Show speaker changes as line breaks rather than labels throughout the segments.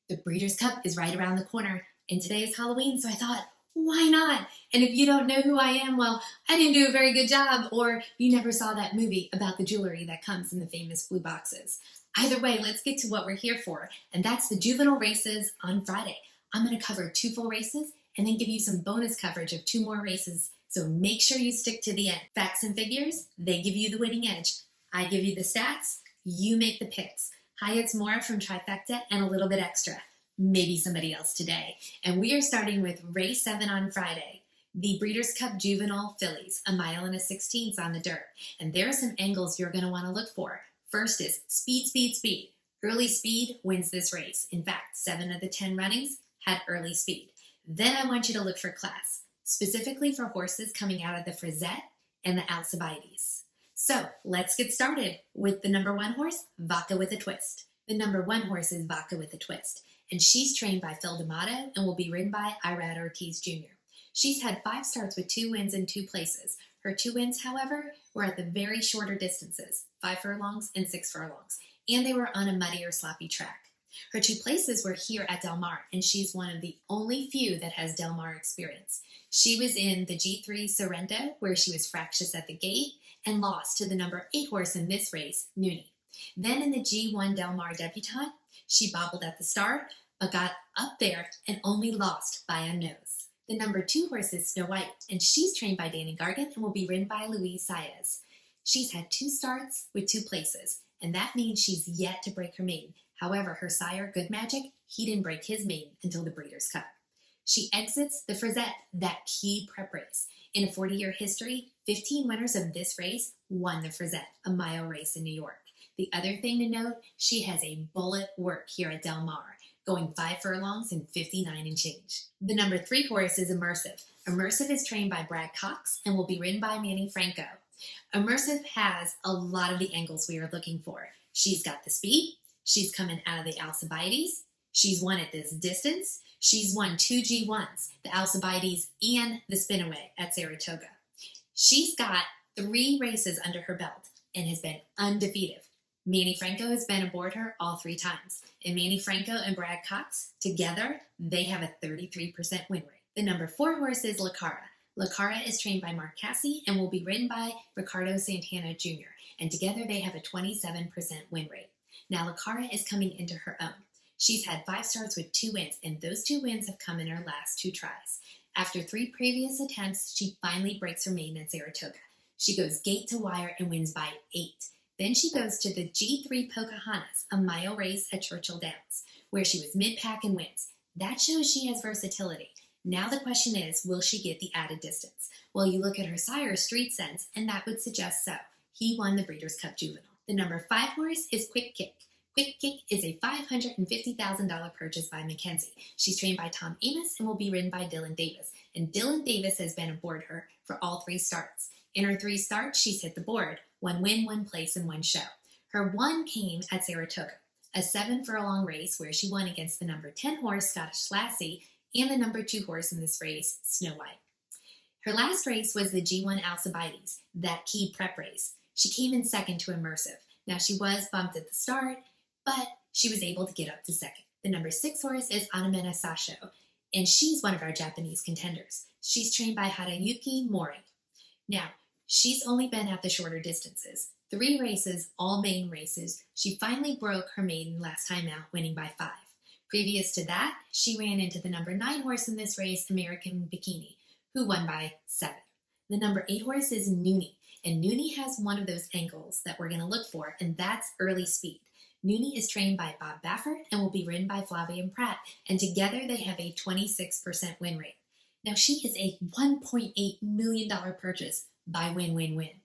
The Breeders' Cup is right around the corner, and today is Halloween, so I thought, why not? And if you don't know who I am, well, I didn't do a very good job, or you never saw that movie about the jewelry that comes in the famous blue boxes. Either way, let's get to what we're here for, and that's the juvenile races on Friday. I'm going to cover 2 full races and then give you some bonus coverage of 2 more races, so make sure you stick to the end. Facts and figures, they give you the winning edge. I give you the stats, you make the picks. Hyatt's more from Trifecta and a little bit extra. Maybe somebody else today. And we are starting with race 7 on Friday. The Breeders' Cup Juvenile Fillies, 1 mile and 1/16 on the dirt. And there are some angles you're going to want to look for. First is speed, speed, speed. Early speed wins this race. In fact, 7 of the 10 runnings had early speed. Then I want you to look for class, specifically for horses coming out of the Frisette and the Alcibiades. So let's get started with the number 1 horse, Vodka with a Twist. The number 1 horse is Vodka with a Twist, and she's trained by Phil D'Amato and will be ridden by Irad Ortiz Jr. She's had 5 starts with 2 wins in 2 places. Her 2 wins, however, were at the very shorter distances, 5 furlongs and 6 furlongs, and they were on a muddy or sloppy track. Her 2 places were here at Del Mar, and she's one of the only few that has Del Mar experience. She was in the G3 Sorrento, where she was fractious at the gate and lost to the number 8 horse in this race, Nooni. Then in the G1 Del Mar Debutante, she bobbled at the start, but got up there and only lost by a nose. The number 2 horse is Snowyte, and she's trained by Danny Gargan and will be ridden by Luis Saez. She's had 2 starts with 2 places, and that means she's yet to break her maiden. However, her sire, Good Magic, he didn't break his maiden until the Breeders' Cup. She exits the Frisette, that key prep race. In a 40-year history, 15 winners of this race won the Frisette, a mile race in New York. The other thing to note, she has a bullet work here at Del Mar, going 5 furlongs and 59 and change. The number 3 horse is Immersive. Immersive is trained by Brad Cox and will be ridden by Manny Franco. Immersive has a lot of the angles we are looking for. She's got the speed, she's coming out of the Alcibiades, she's won at this distance, she's won 2 G1s, the Alcibiades and the Spinaway at Saratoga. She's got 3 races under her belt and has been undefeated. Manny Franco has been aboard her all 3 times. And Manny Franco and Brad Cox, together, they have a 33% win rate. The number 4 horse is Cara. Cara is trained by Mark Casse and will be ridden by Ricardo Santana Jr. And together they have a 27% win rate. Now Cara is coming into her own. She's had 5 starts with 2 wins, and those 2 wins have come in her last 2 tries. After 3 previous attempts, she finally breaks her maiden at Saratoga. She goes gate to wire and wins by 8. Then she goes to the G3 Pocahontas, a mile race at Churchill Downs, where she was mid-pack and wins. That shows she has versatility. Now the question is, will she get the added distance? Well, you look at her sire's street sense, and that would suggest so. He won the Breeders' Cup Juvenile. The number 5 horse is Quickick. Quickick is a $550,000 purchase by Mackenzie. She's trained by Tom Amos and will be ridden by Dylan Davis. And Dylan Davis has been aboard her for all 3 starts. In her 3 starts, she's hit the board. 1 win, 1 place, and 1 show. Her 1 came at Saratoga, a 7 furlong race where she won against the number 10 horse, Scottish Lassie, and the number 2 horse in this race, Snowyte. Her last race was the G1 Alcibiades, that key prep race. She came in second to Immersive. Now she was bumped at the start, but she was able to get up to second. The number 6 horse is Otomena Shacho, and she's one of our Japanese contenders. She's trained by Harayuki Mori. Now, she's only been at the shorter distances. 3 races, all maiden races. She finally broke her maiden last time out, winning by 5. Previous to that, she ran into the number 9 horse in this race, American Bikini, who won by 7. The number 8 horse is Nooni, and Nooni has one of those angles that we're going to look for, and that's early speed. Nooni is trained by Bob Baffert and will be ridden by Flavien Prat, and together they have a 26% win rate. Now, she is a $1.8 million purchase by win-win-win.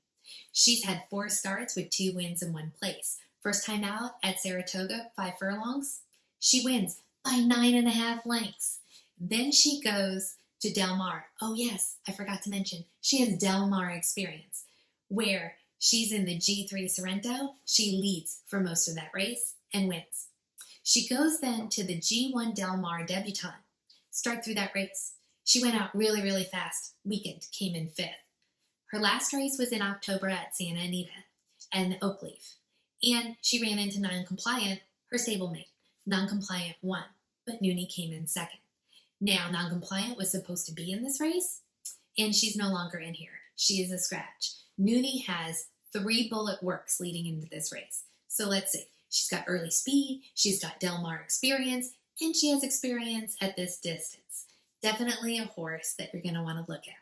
She's had 4 starts with 2 wins and 1 place. First time out at Saratoga, 5 furlongs, she wins by 9.5 lengths. Then she goes to Del Mar. Oh yes, I forgot to mention, she has Del Mar experience, where she's in the G3 Sorrento. She leads for most of that race and wins. She goes then to the G1 Del Mar Debutante, struck through that race. She went out really, really fast. Weekend came in 5th. Her last race was in October at Santa Anita and Oakleaf, and she ran into non-compliant, her stablemate. Non-compliant won. but Nooni came in second. Now, non-compliant was supposed to be in this race, and she's no longer in here. She is a scratch. Nooni has 3 bullet works leading into this race. So let's see. She's got early speed, she's got Del Mar experience, and she has experience at this distance. Definitely a horse that you're going to want to look at.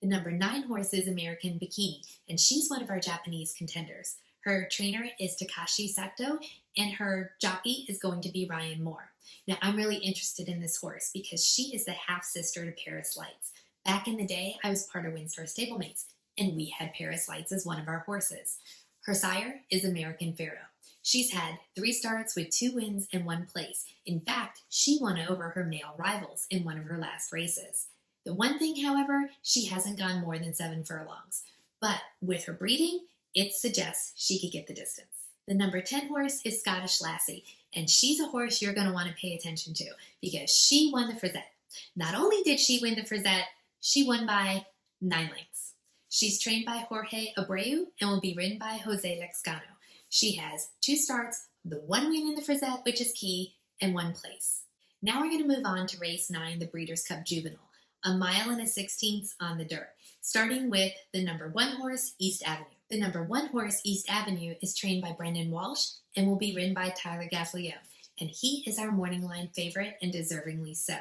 The number 9 horse is American Bikini, and she's one of our Japanese contenders. Her trainer is Takashi Sato, and her jockey is going to be Ryan Moore. Now, I'm really interested in this horse because she is the half-sister to Paris Lights. Back in the day, I was part of Windstar Stablemates, and we had Paris Lights as one of our horses. Her sire is American Pharaoh. She's had 3 starts with 2 wins and 1 place. In fact, she won over her male rivals in one of her last races. The one thing, however, she hasn't gone more than 7 furlongs. But with her breeding, it suggests she could get the distance. The number 10 horse is Scottish Lassie, and she's a horse you're going to want to pay attention to because she won the Frisette. Not only did she win the Frisette, she won by 9 lengths. She's trained by Jorge Abreu and will be ridden by Jose Lexcano. She has 2 starts, the 1 win in the Frisette, which is key, and 1 place. Now we're going to move on to race 9, the Breeders' Cup Juvenile, 1 mile and 1/16 on the dirt, starting with the number 1 horse, East Avenue. The number 1 horse, East Avenue, is trained by Brendan Walsh and will be ridden by Tyler Gaffalione, and he is our morning line favorite and deservingly so.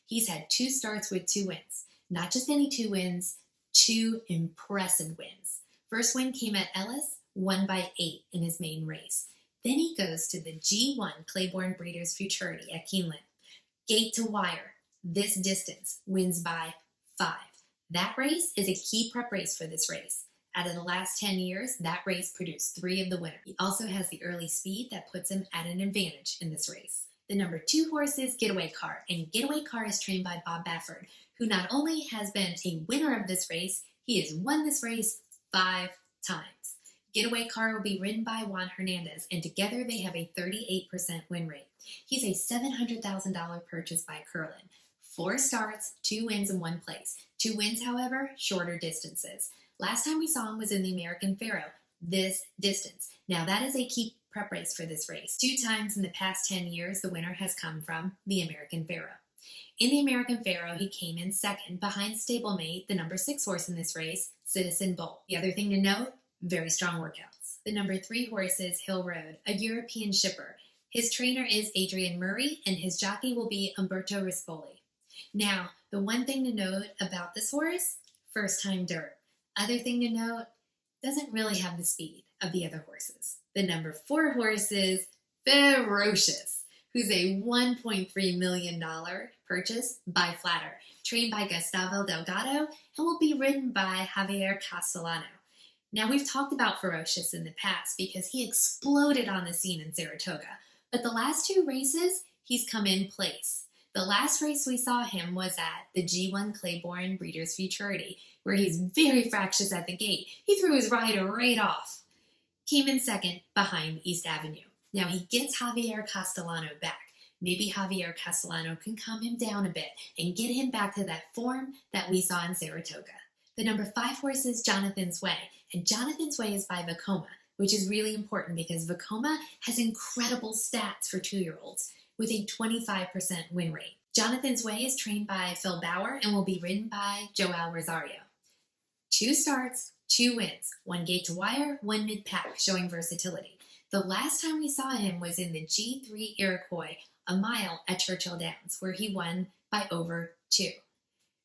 He's had 2 starts with 2 wins. Not just any 2 wins, 2 impressive wins. First win came at Ellis, won by 8 in his main race. Then he goes to the G1 Claiborne Breeders' Futurity at Keeneland. Gate to wire, this distance, wins by 5. That race is a key prep race for this race. Out of the last 10 years, that race produced 3 of the winners. He also has the early speed that puts him at an advantage in this race. The number 2 horse is Getaway Car, and Getaway Car is trained by Bob Baffert, who not only has been a winner of this race, he has won this race 5 times. Getaway Car will be ridden by Juan Hernandez, and together they have a 38% win rate. He's a $700,000 purchase by Curlin. 4 starts, 2 wins, and 1 place. 2 wins, however, shorter distances. Last time we saw him was in the American Pharaoh, this distance. Now that is a key prep race for this race. 2 times in the past 10 years, the winner has come from the American Pharaoh. In the American Pharaoh, he came in second behind stablemate, the number 6 horse in this race, Citizen Bull. The other thing to note, very strong workouts. The number 3 horse is Hill Road, a European shipper. His trainer is Adrian Murray, and his jockey will be Umberto Rispoli. Now, the one thing to note about this horse, first time dirt. Other thing to note, doesn't really have the speed of the other horses. The number 4 horse is Ferocious, who's a $1.3 million purchase by Flatter, trained by Gustavo Delgado, and will be ridden by Javier Castellano. Now, we've talked about Ferocious in the past because he exploded on the scene in Saratoga, but the last 2 races, he's come in place. The last race we saw him was at the G1 Claiborne Breeders' Futurity, where he's very fractious at the gate. He threw his rider right off. Came in second behind East Avenue. Now he gets Javier Castellano back. Maybe Javier Castellano can calm him down a bit and get him back to that form that we saw in Saratoga. The number 5 horse is Jonathan's Way, and Jonathan's Way is by Vekoma, which is really important because Vekoma has incredible stats for 2-year-olds with a 25% win rate. Jonathan's Way is trained by Phil Bauer and will be ridden by Joao Rosario. 2 starts, 2 wins, 1 gate to wire, 1 mid-pack, showing versatility. The last time we saw him was in the G3 Iroquois, 1 mile at Churchill Downs, where he won by over 2.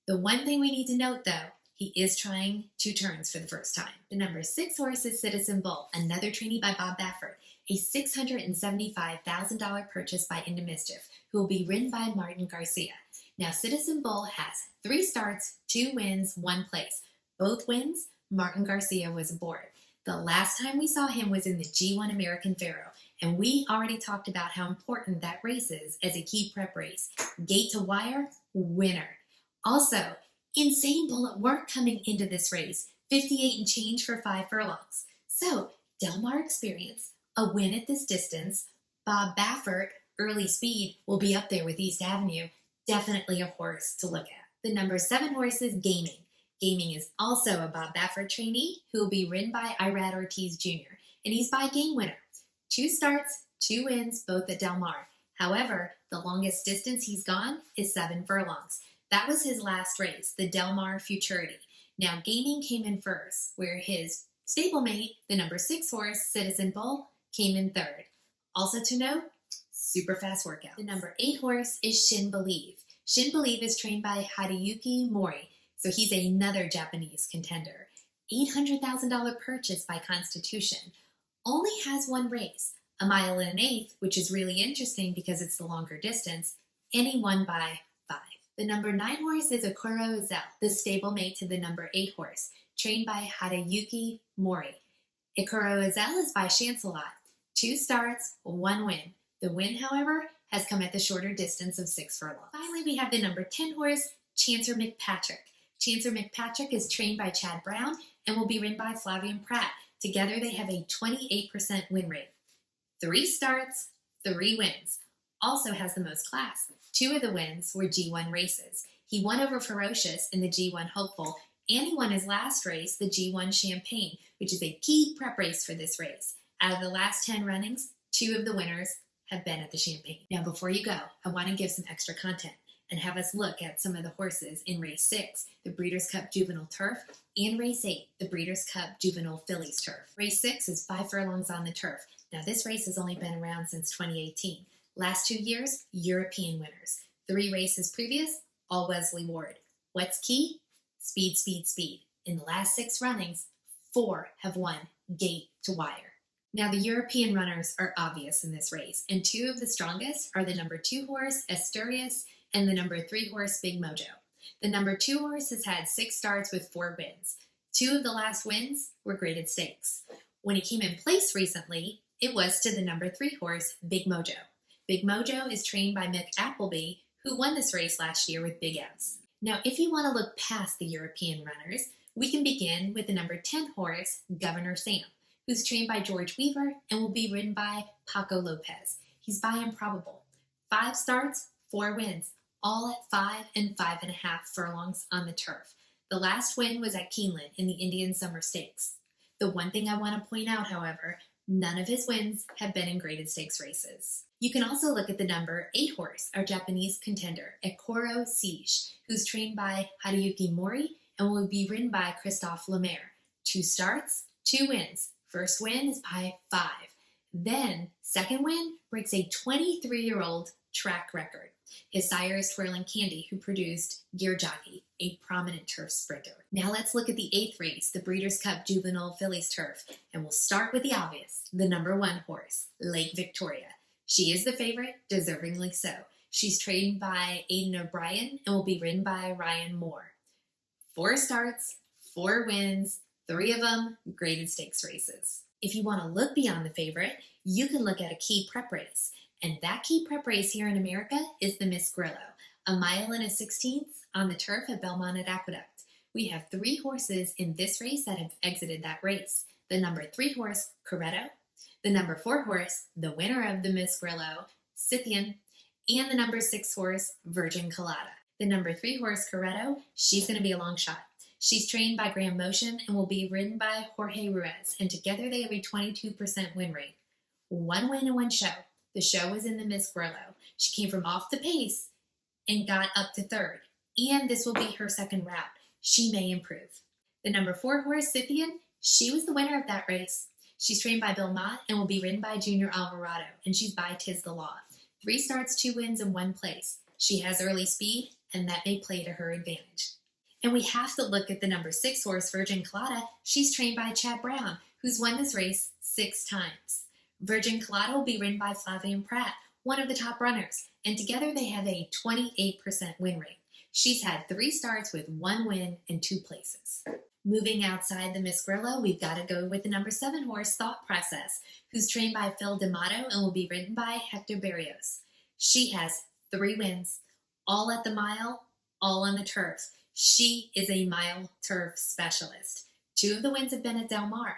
The one thing we need to note, though, he is trying 2 turns for the first time. The number 6 horse is Citizen Bull, another trainee by Bob Baffert, a $675,000 purchase by Into Mischief, who will be ridden by Martin Garcia. Now, Citizen Bull has 3 starts, 2 wins, 1 place. Both wins, Martin Garcia was aboard. The last time we saw him was in the G1 American Pharaoh, and we already talked about how important that race is as a key prep race. Gate to wire, winner. Also, insane bullet work coming into this race, 58 and change for 5 furlongs. So, Del Mar experience, a win at this distance. Bob Baffert, early speed, will be up there with East Avenue. Definitely a horse to look at. The number 7 horse is Gaming. Gaming is also a Bob Baffert trainee who will be ridden by Irad Ortiz Jr., and he's by game winner. 2 starts, 2 wins, both at Del Mar. However, the longest distance he's gone is 7 furlongs. That was his last race, the Del Mar Futurity. Now, Gaming came in first, where his stablemate, the number 6 horse, Citizen Bull, came in third. Also to note, super fast workout. The number 8 horse is Shin Believe. Shin Believe is trained by Hideyuki Mori, so he's another Japanese contender. $800,000 purchase by Constitution. Only has one race, a mile and an eighth, which is really interesting because it's the longer distance, and he won by 5. The number 9 horse is Ecoro, the stablemate to the number 8 horse, trained by Hideyuki Mori. Ecoro is by Chancer. 2 starts, 1 win. The win, however, has come at the shorter distance of 6 furlongs. Finally, we have the number 10 horse, Chancer McPatrick. Chancer McPatrick is trained by Chad Brown and will be ridden by Flavian Pratt. Together, they have a 28% win rate. 3 starts, 3 wins. Also has the most class. 2 of the wins were G1 races. He won over Ferocious in the G1 Hopeful, and he won his last race, the G1 Champagne, which is a key prep race for this race. Out of the last 10 runnings, 2 of the winners have been at the Champagne. Now, before you go, I want to give some extra content and have us look at some of the horses in Race 6, the Breeders' Cup Juvenile Turf, and Race 8, the Breeders' Cup Juvenile Fillies Turf. Race 6 is 5 furlongs on the turf. Now, this race has only been around since 2018. Last 2 years, European winners. 3 races previous, all Wesley Ward. What's key? Speed, speed, speed. In the last 6 runnings, 4 have won gate to wire. Now, the European runners are obvious in this race, and 2 of the strongest are the number 2 horse, Asturias, and the number 3 horse, Big Mojo. The number 2 horse has had 6 starts with 4 wins. 2 of the last wins were graded stakes. When he came in place recently, it was to the number 3 horse, Big Mojo. Big Mojo is trained by Mick Appleby, who won this race last year with Big S. Now, if you want to look past the European runners, we can begin with the number 10 horse, Governor Sam, who's trained by George Weaver and will be ridden by Paco Lopez. He's by Improbable. 5 starts, 4 wins, all at 5 and 5.5 furlongs on the turf. The last win was at Keeneland in the Indian Summer Stakes. The one thing I want to point out, however, none of his wins have been in graded stakes races. You can also look at the number 8 horse, our Japanese contender, Ecoro, who's trained by Hideyuki Mori and will be ridden by Christophe Lemaire. 2 starts, 2 wins. First win is by 5. Then, second win breaks a 23-year-old track record. His sire is Twirling Candy, who produced Gear Jockey, a prominent turf sprinter. Now let's look at the 8th race, the Breeders' Cup Juvenile Fillies Turf, and we'll start with the obvious, the number 1 horse, Lake Victoria. She is the favorite, deservingly so. She's trained by Aidan O'Brien and will be ridden by Ryan Moore. 4 starts, 4 wins, 3 of them graded stakes races. If you want to look beyond the favorite, you can look at a key prep race. And that key prep race here in America is the Miss Grillo, a mile and a 16th on the turf at Belmont at Aqueduct. We have 3 horses in this race that have exited that race. The number 3 horse, Coretto, the number 4 horse, the winner of the Miss Grillo, Scythian, and the number 6 horse, Virgin Colada. The number 3 horse, Coretto, she's going to be a long shot. She's trained by Graham Motion and will be ridden by Jorge Ruiz, and together they have a 22% win rate. 1 win and 1 show. The show was in the Miss Grillo. She came from off the pace and got up to 3rd, and this will be her 2nd route. She may improve. The number 4 horse, Scythian, she was the winner of that race. She's trained by Bill Mott and will be ridden by Junior Alvarado, and she's by Tis the Law. 3 starts, 2 wins, and 1 place. She has early speed, and that may play to her advantage. And we have to look at the number 6 horse, Virgin Colada. She's trained by Chad Brown, who's won this race 6 times. Virgin Colada will be ridden by Flavian Pratt, one of the top runners, and together they have a 28% win rate. She's had 3 starts with 1 win and 2 places. Moving outside the Miss Grillo, we've got to go with the number 7 horse, Thought Process, who's trained by Phil D'Amato and will be ridden by Hector Barrios. She has 3 wins, all at the mile, all on the turf. She is a mile turf specialist. 2 of the wins have been at Del Mar.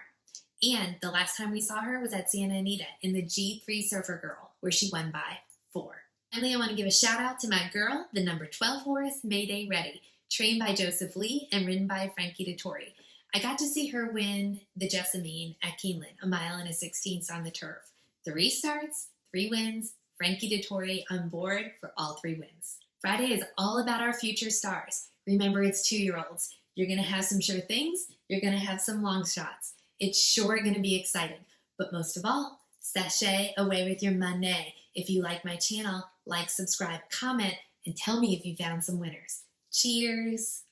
And the last time we saw her was at Santa Anita in the G3 Surfer Girl, where she won by 4. Finally, I want to give a shout out to my girl, the number 12 horse, Mayday Ready, trained by Joseph Lee and ridden by Frankie Dettori. I got to see her win the Jessamine at Keeneland, a mile and a 16th on the turf. 3 starts, 3 wins, Frankie Dettori on board for all 3 wins. Friday is all about our future stars. Remember, it's 2-year-olds. You're going to have some sure things. You're going to have some long shots. It's sure going to be exciting. But most of all, sashay away with your money. If you like my channel, like, subscribe, comment, and tell me if you found some winners. Cheers!